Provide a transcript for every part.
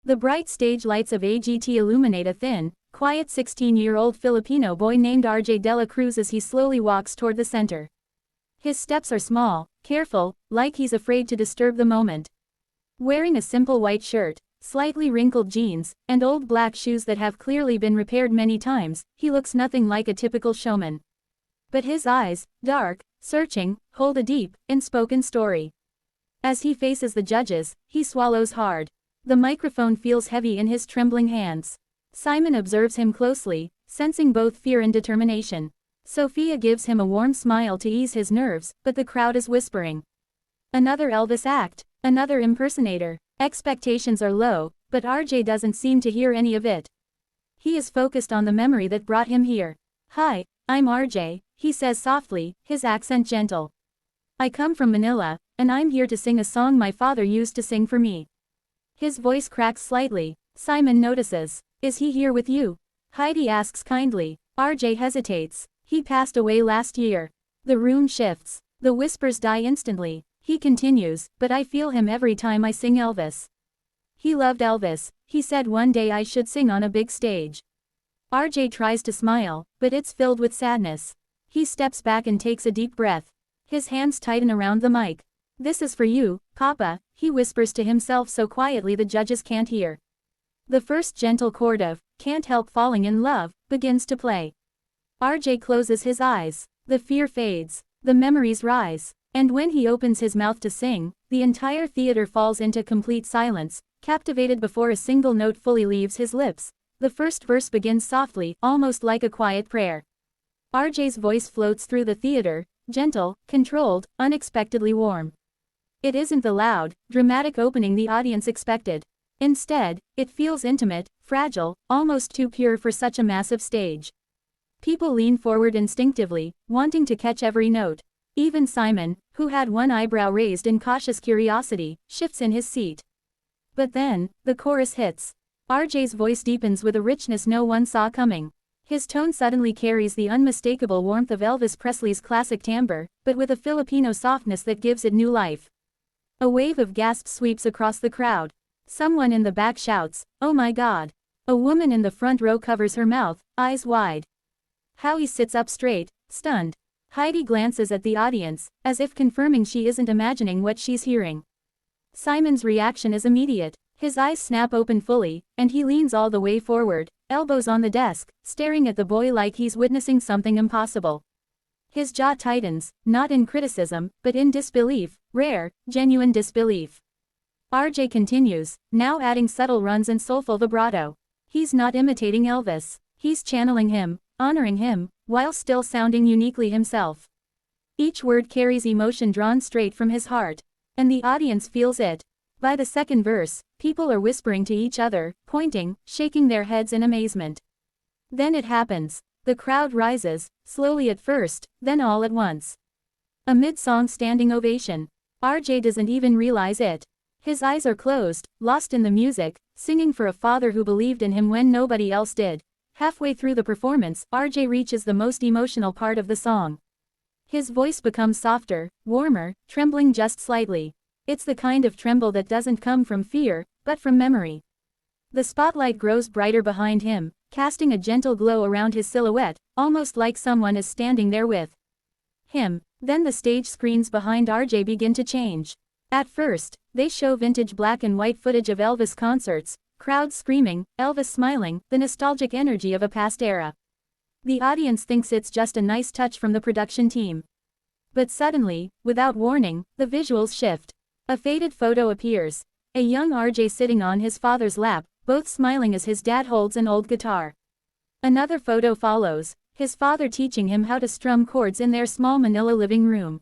The bright stage lights of AGT illuminate a thin, quiet 16-year-old Filipino boy named RJ de la Cruz as he slowly walks toward the center. His steps are small, careful, like he's afraid to disturb the moment. Wearing a simple white shirt, slightly wrinkled jeans, and old black shoes that have clearly been repaired many times, he looks nothing like a typical showman. But his eyes, dark, searching, hold a deep, unspoken story. As he faces the judges, he swallows hard. The microphone feels heavy in his trembling hands. Simon observes him closely, sensing both fear and determination. Sophia gives him a warm smile to ease his nerves, but the crowd is whispering. Another Elvis act, another impersonator. Expectations are low, but RJ doesn't seem to hear any of it. He is focused on the memory that brought him here. "Hi, I'm RJ," he says softly, his accent gentle. "I come from Manila, and I'm here to sing a song my father used to sing for me." His voice cracks slightly. Simon notices. "Is he here with you?" Heidi asks kindly. RJ hesitates. "He passed away last year." The room shifts. The whispers die instantly. He continues, "But I feel him every time I sing Elvis. He loved Elvis. He said one day I should sing on a big stage." RJ tries to smile, but it's filled with sadness. He steps back and takes a deep breath. His hands tighten around the mic. "This is for you, Papa," he whispers to himself so quietly the judges can't hear. The first gentle chord of "Can't Help Falling in Love" begins to play. RJ closes his eyes. The fear fades. The memories rise. And when he opens his mouth to sing, the entire theater falls into complete silence, captivated before a single note fully leaves his lips. The first verse begins softly, almost like a quiet prayer. RJ's voice floats through the theater, gentle, controlled, unexpectedly warm. It isn't the loud, dramatic opening the audience expected. Instead, it feels intimate, fragile, almost too pure for such a massive stage. People lean forward instinctively, wanting to catch every note. Even Simon, who had one eyebrow raised in cautious curiosity, shifts in his seat. But then, the chorus hits. RJ's voice deepens with a richness no one saw coming. His tone suddenly carries the unmistakable warmth of Elvis Presley's classic timbre, but with a Filipino softness that gives it new life. A wave of gasps sweeps across the crowd. Someone in the back shouts, "Oh my God!" A woman in the front row covers her mouth, eyes wide. Howie sits up straight, stunned. Heidi glances at the audience, as if confirming she isn't imagining what she's hearing. Simon's reaction is immediate. His eyes snap open fully, and he leans all the way forward, elbows on the desk, staring at the boy like he's witnessing something impossible. His jaw tightens, not in criticism, but in disbelief, rare, genuine disbelief. RJ continues, now adding subtle runs and soulful vibrato. He's not imitating Elvis. He's channeling him, honoring him, while still sounding uniquely himself. Each word carries emotion drawn straight from his heart. And the audience feels it. By the second verse, people are whispering to each other, pointing, shaking their heads in amazement. Then it happens. The crowd rises, slowly at first, then all at once. A mid-song standing ovation. RJ doesn't even realize it. His eyes are closed, lost in the music, singing for a father who believed in him when nobody else did. Halfway through the performance, RJ reaches the most emotional part of the song. His voice becomes softer, warmer, trembling just slightly. It's the kind of tremble that doesn't come from fear, but from memory. The spotlight grows brighter behind him, casting a gentle glow around his silhouette, almost like someone is standing there with him. Then the stage screens behind RJ begin to change. At first, they show vintage black and white footage of Elvis concerts, crowds screaming, Elvis smiling, the nostalgic energy of a past era. The audience thinks it's just a nice touch from the production team. But suddenly, without warning, the visuals shift. A faded photo appears. A young RJ sitting on his father's lap, both smiling as his dad holds an old guitar. Another photo follows, his father teaching him how to strum chords in their small Manila living room.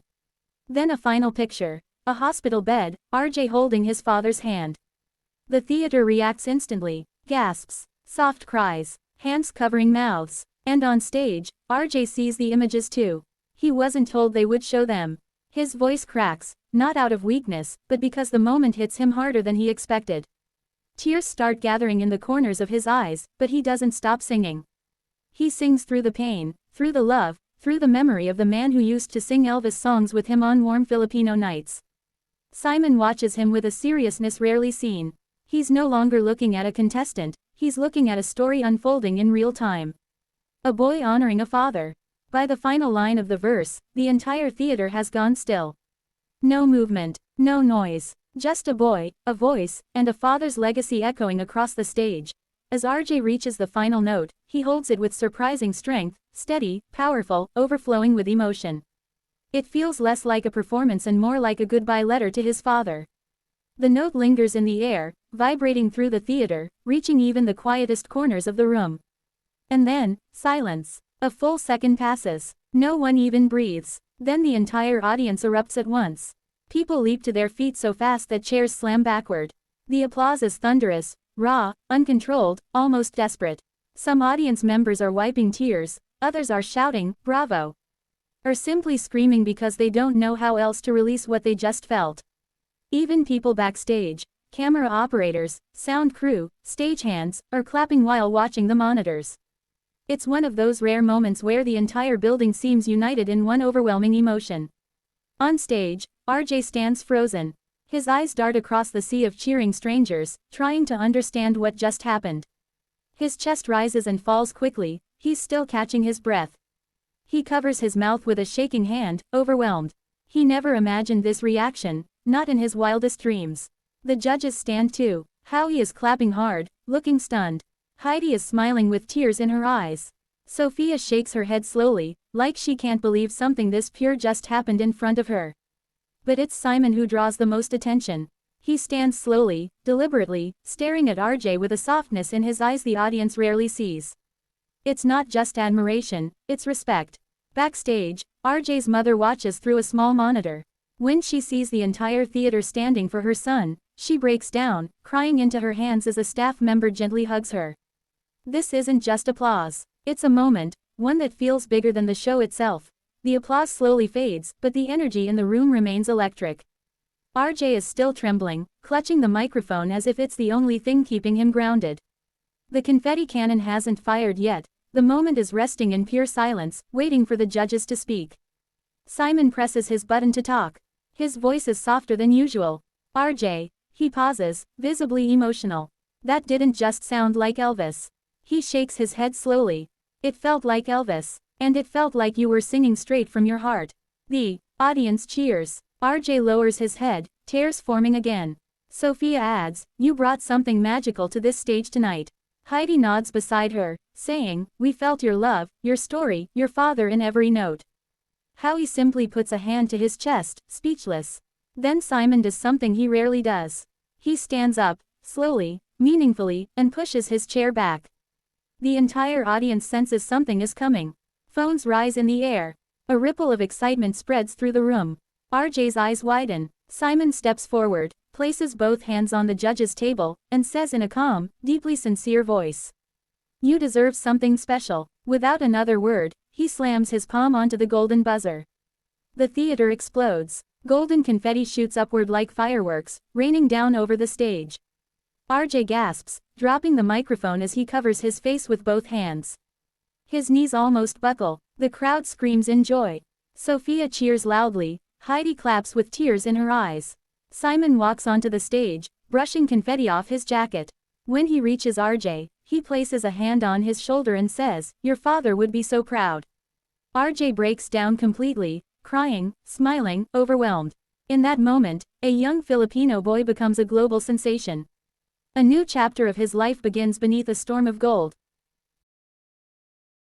Then a final picture. A hospital bed, RJ holding his father's hand. The theater reacts instantly, gasps, soft cries, hands covering mouths. And on stage, RJ sees the images too. He wasn't told they would show them. His voice cracks, not out of weakness, but because the moment hits him harder than he expected. Tears start gathering in the corners of his eyes, but he doesn't stop singing. He sings through the pain, through the love, through the memory of the man who used to sing Elvis songs with him on warm Filipino nights. Simon watches him with a seriousness rarely seen. He's no longer looking at a contestant, he's looking at a story unfolding in real time. A boy honoring a father. By the final line of the verse, the entire theater has gone still. No movement, no noise, just a boy, a voice, and a father's legacy echoing across the stage. As RJ reaches the final note, he holds it with surprising strength, steady, powerful, overflowing with emotion. It feels less like a performance and more like a goodbye letter to his father. The note lingers in the air, vibrating through the theater, reaching even the quietest corners of the room. And then, silence. A full second passes. No one even breathes. Then the entire audience erupts at once. People leap to their feet so fast that chairs slam backward. The applause is thunderous, raw, uncontrolled, almost desperate. Some audience members are wiping tears, others are shouting, "Bravo!" or simply screaming because they don't know how else to release what they just felt. Even people backstage, camera operators, sound crew, stagehands, are clapping while watching the monitors. It's one of those rare moments where the entire building seems united in one overwhelming emotion. On stage, RJ stands frozen. His eyes dart across the sea of cheering strangers, trying to understand what just happened. His chest rises and falls quickly, he's still catching his breath. He covers his mouth with a shaking hand, overwhelmed. He never imagined this reaction, not in his wildest dreams. The judges stand too. Howie is clapping hard, looking stunned. Heidi is smiling with tears in her eyes. Sophia shakes her head slowly, like she can't believe something this pure just happened in front of her. But it's Simon who draws the most attention. He stands slowly, deliberately, staring at RJ with a softness in his eyes the audience rarely sees. It's not just admiration, it's respect. Backstage, RJ's mother watches through a small monitor. When she sees the entire theater standing for her son, she breaks down, crying into her hands as a staff member gently hugs her. This isn't just applause. It's a moment, one that feels bigger than the show itself. The applause slowly fades, but the energy in the room remains electric. RJ is still trembling, clutching the microphone as if it's the only thing keeping him grounded. The confetti cannon hasn't fired yet. The moment is resting in pure silence, waiting for the judges to speak. Simon presses his button to talk. His voice is softer than usual. RJ. He pauses, visibly emotional. That didn't just sound like Elvis. He shakes his head slowly. It felt like Elvis. And it felt like you were singing straight from your heart. The audience cheers. RJ lowers his head, tears forming again. Sophia adds, "You brought something magical to this stage tonight." Heidi nods beside her, saying, "We felt your love, your story, your father in every note." Howie simply puts a hand to his chest, speechless. Then Simon does something he rarely does. He stands up, slowly, meaningfully, and pushes his chair back. The entire audience senses something is coming. Phones rise in the air. A ripple of excitement spreads through the room. RJ's eyes widen. Simon steps forward, places both hands on the judge's table, and says in a calm, deeply sincere voice, "You deserve something special." Without another word, he slams his palm onto the golden buzzer. The theater explodes. Golden confetti shoots upward like fireworks, raining down over the stage. RJ gasps, dropping the microphone as he covers his face with both hands. His knees almost buckle. The crowd screams in joy. Sophia cheers loudly. Heidi claps with tears in her eyes. Simon walks onto the stage, brushing confetti off his jacket. When he reaches RJ, he places a hand on his shoulder and says, "Your father would be so proud." RJ breaks down completely, crying, smiling, overwhelmed. In that moment, a young Filipino boy becomes a global sensation. A new chapter of his life begins beneath a storm of gold.